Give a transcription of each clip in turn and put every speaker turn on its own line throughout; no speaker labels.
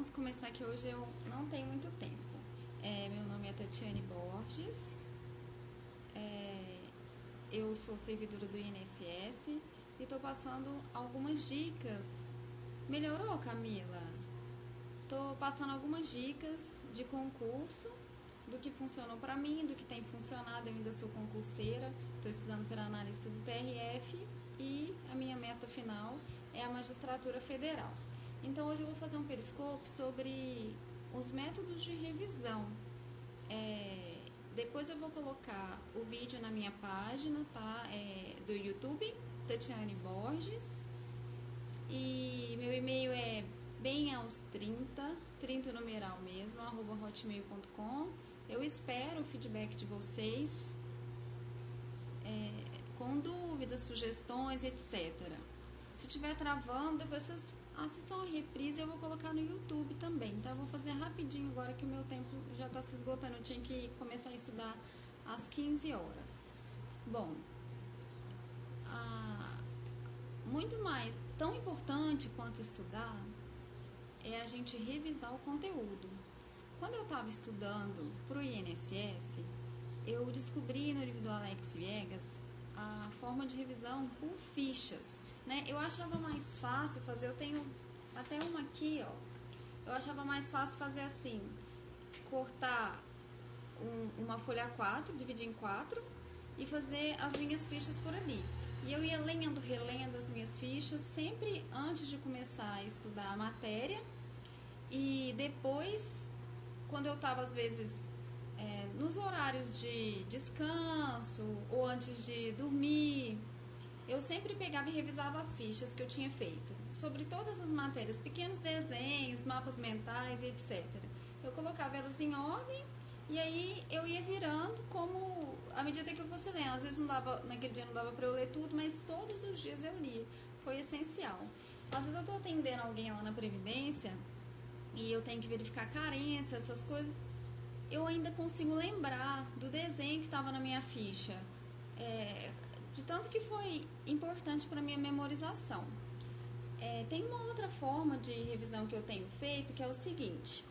vamos começar que hoje eu não tenho muito tempo. Meu nome é Tatiane Borges, eu sou servidora do INSS e estou passando algumas dicas. Melhorou, Camila? Estou passando algumas dicas de concurso, do que funcionou para mim, do que tem funcionado. Eu ainda sou concurseira, estou estudando para analista do TRF e a minha meta final é a magistratura federal. Então hoje eu vou fazer um periscope sobre os métodos de revisão. Depois eu vou colocar o vídeo na minha página, tá? Do YouTube, Tatiane Borges. E meu e-mail é bemaus30, 30 numeral mesmo, @hotmail.com. Eu espero o feedback de vocês, com dúvidas, sugestões, etc. Se estiver travando, depois vocês assistam a reprise, eu vou colocar no YouTube também, tá? Eu vou fazer rapidinho agora que o meu tempo já está se esgotando. Eu tinha que começar a estudar às 15 horas. Bom, muito mais, tão importante quanto estudar, é a gente revisar o conteúdo. Quando eu estava estudando para o INSS, eu descobri no livro do Alex Viegas a forma de revisão por fichas, né? Eu achava mais fácil fazer, eu tenho até uma aqui, ó. Eu achava mais fácil fazer assim, cortar uma folha A4, dividir em 4 e fazer as minhas fichas por ali. E eu ia lendo, relendo as minhas fichas, sempre antes de começar a estudar a matéria. E depois, quando eu estava, às vezes, nos horários de descanso ou antes de dormir, eu sempre pegava e revisava as fichas que eu tinha feito sobre todas as matérias, pequenos desenhos, mapas mentais e etc. Eu colocava elas em ordem e aí eu ia virando como à medida que eu fosse lendo. Às vezes não dava, naquele dia não dava para eu ler tudo, mas todos os dias eu lia. Foi essencial. Às vezes eu estou atendendo alguém lá na Previdência e eu tenho que verificar carência, essas coisas. Eu ainda consigo lembrar do desenho que estava na minha ficha, de tanto que foi importante para a minha memorização. Tem uma outra forma de revisão que eu tenho feito, que é o seguinte: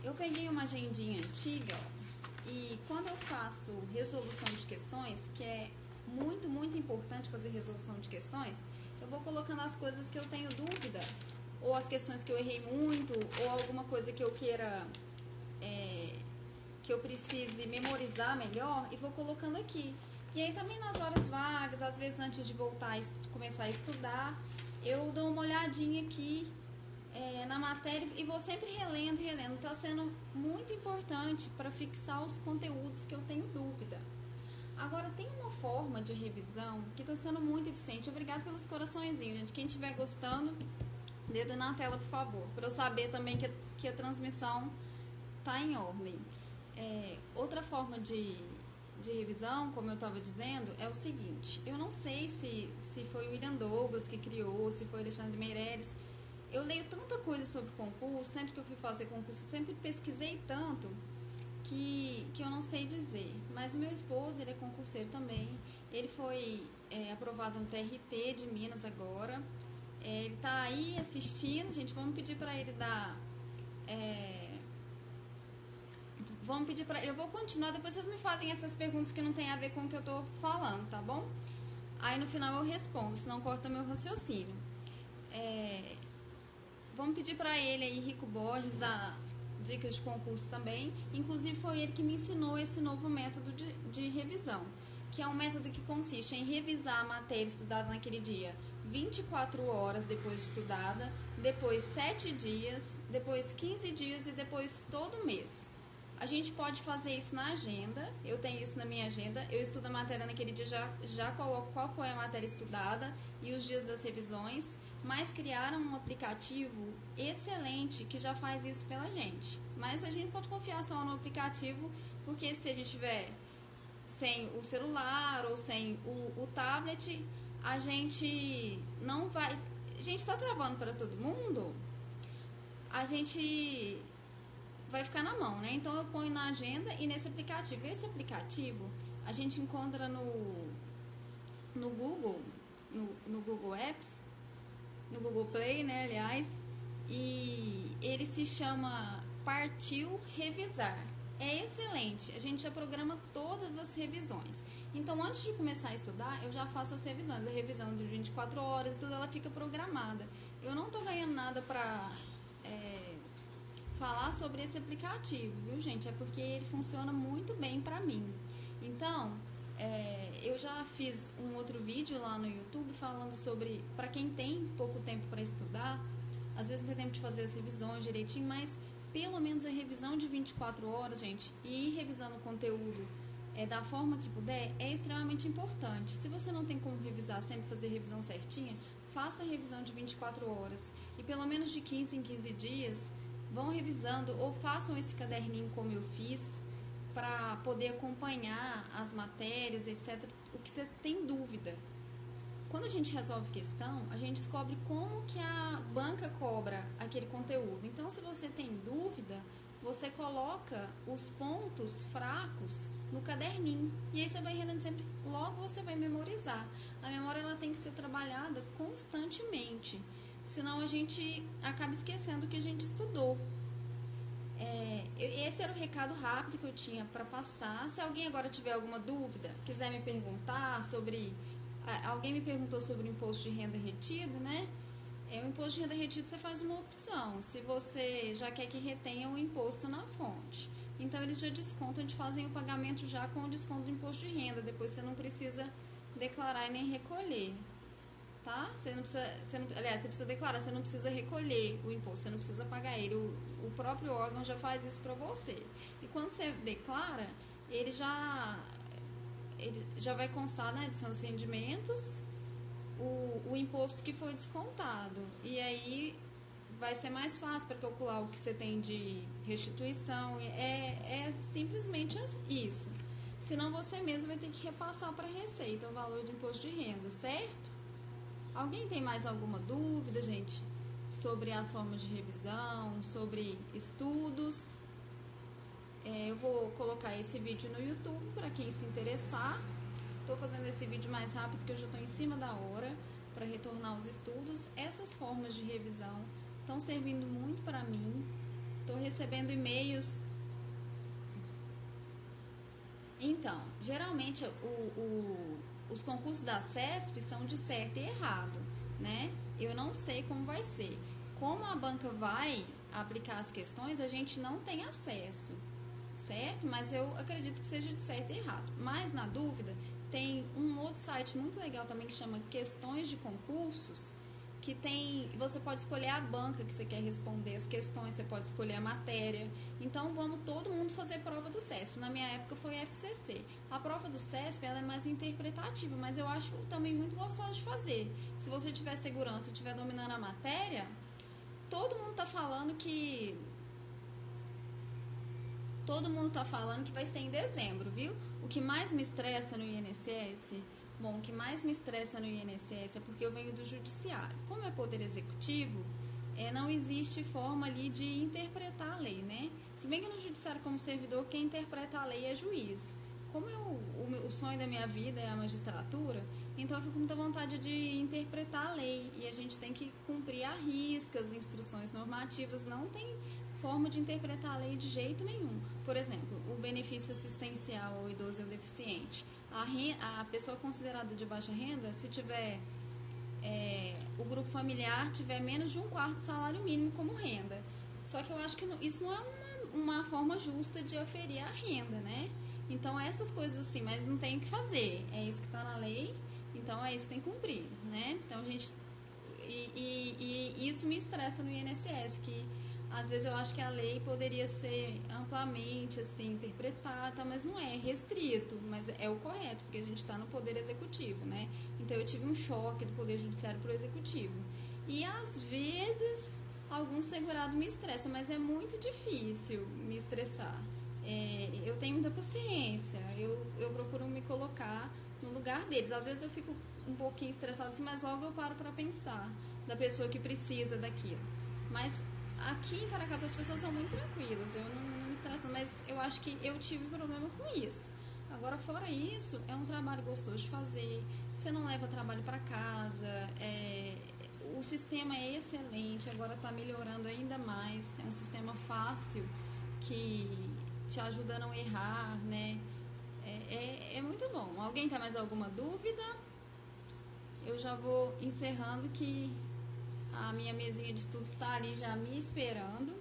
eu peguei uma agendinha antiga, ó, e quando eu faço resolução de questões, que é muito, muito importante fazer resolução de questões, eu vou colocando as coisas que eu tenho dúvida, ou as questões que eu errei muito, ou alguma coisa que eu queira, que eu precise memorizar melhor, e vou colocando aqui. E aí também nas horas vagas, às vezes antes de voltar a começar a estudar, eu dou uma olhadinha aqui na matéria e vou sempre relendo. Está sendo muito importante para fixar os conteúdos que eu tenho dúvida. Agora, tem uma forma de revisão que está sendo muito eficiente. Obrigada pelos coraçõezinhos, gente. Quem estiver gostando, dedo na tela, por favor, para eu saber também que a transmissão está em ordem. Outra forma de revisão, como eu estava dizendo, é o seguinte: eu não sei se foi o William Douglas que criou, se foi o Alexandre Meireles. Eu leio tanta coisa sobre concurso, sempre que eu fui fazer concurso, eu sempre pesquisei tanto que eu não sei dizer. Mas o meu esposo, ele é concurseiro também. Ele foi aprovado no TRT de Minas agora. Ele está aí assistindo, gente. Vamos pedir para ele dar... Vamos pedir para ele. Eu vou continuar, depois vocês me fazem essas perguntas que não tem a ver com o que eu estou falando, tá bom? Aí no final eu respondo, senão corta meu raciocínio. Vamos pedir para ele aí, Rico Borges, dar dicas de concurso também. Inclusive foi ele que me ensinou esse novo método de revisão, que é um método que consiste em revisar a matéria estudada naquele dia 24 horas depois de estudada, depois 7 dias, depois 15 dias e depois todo mês. A gente pode fazer isso na agenda, eu tenho isso na minha agenda, eu estudo a matéria naquele dia, já coloco qual foi a matéria estudada e os dias das revisões, mas criaram um aplicativo excelente que já faz isso pela gente. Mas a gente pode confiar só no aplicativo, porque se a gente tiver sem o celular ou sem o tablet, a gente não vai... A gente está travando para todo mundo, a gente vai ficar na mão, né? Então eu ponho na agenda e nesse aplicativo. Esse aplicativo a gente encontra no Google, no Google Apps, no Google Play, né? Aliás, e ele se chama Partiu Revisar. É excelente, a gente já programa todas as revisões. Então, antes de começar a estudar, eu já faço as revisões. A revisão de 24 horas, tudo, ela fica programada. Eu não estou ganhando nada para falar sobre esse aplicativo, viu, gente? É porque ele funciona muito bem para mim. Então, eu já fiz um outro vídeo lá no YouTube falando sobre, para quem tem pouco tempo para estudar, às vezes não tem tempo de fazer as revisões direitinho, mas pelo menos a revisão de 24 horas, gente, e ir revisando o conteúdo da forma que puder, é extremamente importante. Se você não tem como revisar, sempre fazer revisão certinha, faça a revisão de 24 horas. E pelo menos de 15 em 15 dias, vão revisando ou façam esse caderninho como eu fiz, para poder acompanhar as matérias, etc. O que você tem dúvida. Quando a gente resolve questão, a gente descobre como que a banca cobra aquele conteúdo. Então, se você tem dúvida, você coloca os pontos fracos no caderninho. E aí você vai relendo sempre, logo você vai memorizar. A memória ela tem que ser trabalhada constantemente, senão a gente acaba esquecendo o que a gente estudou. Esse era o recado rápido que eu tinha para passar. Se alguém agora tiver alguma dúvida, quiser me perguntar sobre... Alguém me perguntou sobre o imposto de renda retido, né? O imposto de renda retido você faz uma opção, se você já quer que retenha o imposto na fonte. Então, eles já descontam, eles fazem o pagamento já com o desconto do imposto de renda. Depois você não precisa declarar e nem recolher. Tá? Aliás, você precisa declarar, você não precisa recolher o imposto, você não precisa pagar ele. O próprio órgão já faz isso para você. E quando você declara, ele já vai constar na edição dos rendimentos o imposto que foi descontado. E aí vai ser mais fácil para calcular o que você tem de restituição. É simplesmente isso. Senão você mesmo vai ter que repassar para a Receita o valor do imposto de renda, certo? Alguém tem mais alguma dúvida, gente, sobre as formas de revisão, sobre estudos? Eu vou colocar esse vídeo no YouTube para quem se interessar. Estou fazendo esse vídeo mais rápido, que eu já estou em cima da hora para retornar aos estudos. Essas formas de revisão estão servindo muito para mim. Estou recebendo e-mails. Então, geralmente os concursos da CESP são de certo e errado, né? Eu não sei como vai ser. Como a banca vai aplicar as questões, a gente não tem acesso, certo? Mas eu acredito que seja de certo e errado. Mas, na dúvida, tem um outro site muito legal também que chama Questões de Concursos, que você pode escolher a banca que você quer responder as questões, você pode escolher a matéria. Então, vamos todo mundo fazer prova do CESP. Na minha época foi FCC. A prova do CESP ela é mais interpretativa, mas eu acho também muito gostosa de fazer. Se você tiver segurança, estiver dominando a matéria, todo mundo está falando que vai ser em dezembro, viu? O que mais me estressa no INSS... Bom, o que mais me estressa no INSS é porque eu venho do judiciário. Como é poder executivo, não existe forma ali de interpretar a lei, né? Se bem que no judiciário, como servidor, quem interpreta a lei é juiz. Como o sonho da minha vida é a magistratura, então eu fico com muita vontade de interpretar a lei. E a gente tem que cumprir à risca as instruções normativas, não tem forma de interpretar a lei de jeito nenhum. Por exemplo, o benefício assistencial ao idoso e ao deficiente. A pessoa considerada de baixa renda, se tiver o grupo familiar tiver menos de 1/4 do salário mínimo como renda. Só que eu acho que isso não é uma forma justa de aferir a renda, né? Então, essas coisas assim, mas não tem o que fazer. É isso que está na lei, então é isso que tem que cumprir, né? Então, a gente... E isso me estressa no INSS, que às vezes eu acho que a lei poderia ser amplamente assim, interpretada, mas não é restrito, mas é o correto, porque a gente está no poder executivo, né? Então eu tive um choque do poder judiciário para o executivo. E às vezes algum segurado me estressa, mas é muito difícil me estressar. Eu tenho muita paciência, eu procuro me colocar no lugar deles. Às vezes eu fico um pouquinho estressada, assim, mas logo eu paro para pensar da pessoa que precisa daquilo. Mas aqui em Paracatu as pessoas são muito tranquilas, eu não me estresso, mas eu acho que eu tive problema com isso. Agora, fora isso, é um trabalho gostoso de fazer, você não leva trabalho para casa, o sistema é excelente, agora está melhorando ainda mais. É um sistema fácil que te ajuda a não errar, né? É muito bom. Alguém tem mais alguma dúvida? Eu já vou encerrando que a minha mesinha de estudo está ali já me esperando.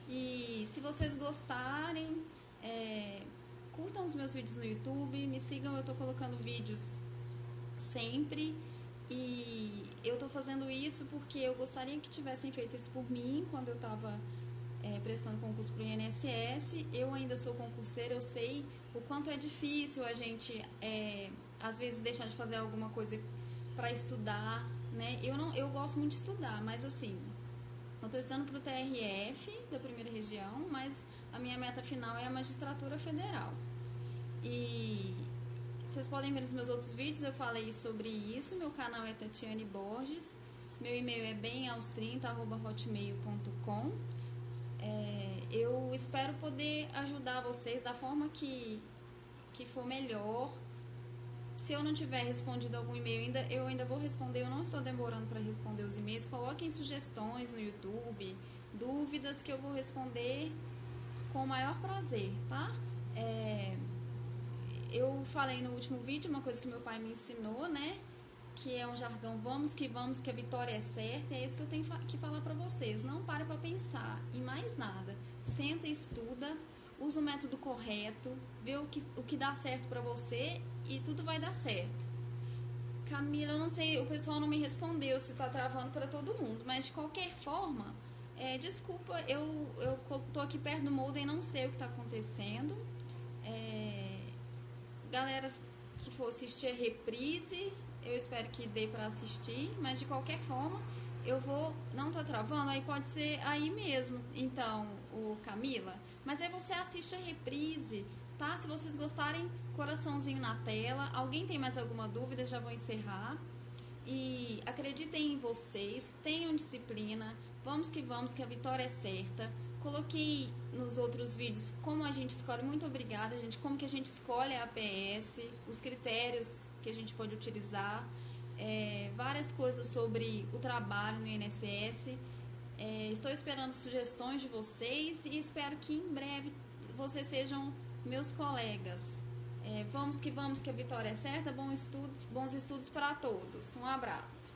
E se vocês gostarem, curtam os meus vídeos no YouTube, me sigam, eu estou colocando vídeos sempre. E eu estou fazendo isso porque eu gostaria que tivessem feito isso por mim quando eu estava prestando concurso para o INSS. Eu ainda sou concurseira, eu sei o quanto é difícil a gente, às vezes, deixar de fazer alguma coisa para estudar, né? Eu gosto muito de estudar, mas assim, eu estou estudando para o TRF da primeira região, mas a minha meta final é a magistratura federal. E vocês podem ver nos meus outros vídeos, eu falei sobre isso. Meu canal é Tatiane Borges, meu e-mail é bemaus30@hotmail.com. Eu espero poder ajudar vocês da forma que for melhor. Se eu não tiver respondido algum e-mail eu ainda vou responder. Eu não estou demorando para responder os e-mails. Coloquem sugestões no YouTube, dúvidas que eu vou responder com o maior prazer, tá? Eu falei no último vídeo uma coisa que meu pai me ensinou, né? Que é um jargão, vamos, que a vitória é certa. E é isso que eu tenho que falar para vocês. Não pare para pensar em mais nada. Senta e estuda, usa o método correto, vê o que dá certo para você e tudo vai dar certo. Camila, eu não sei, o pessoal não me respondeu se tá travando para todo mundo, mas de qualquer forma, desculpa, eu tô aqui perto do molde e não sei o que está acontecendo. Galera que for assistir a reprise, eu espero que dê para assistir, mas de qualquer forma, não tá travando, aí pode ser aí mesmo, então, o Camila, mas aí você assiste a reprise, tá? Se vocês gostarem, coraçãozinho na tela. Alguém tem mais alguma dúvida? Já vou encerrar. E acreditem em vocês, tenham disciplina, vamos, que a vitória é certa. Coloquei nos outros vídeos como a gente escolhe, muito obrigada, gente, como que a gente escolhe a APS, os critérios que a gente pode utilizar, várias coisas sobre o trabalho no INSS. Estou esperando sugestões de vocês e espero que em breve vocês sejam meus colegas. Vamos, que a vitória é certa. Bons estudos para todos. Um abraço.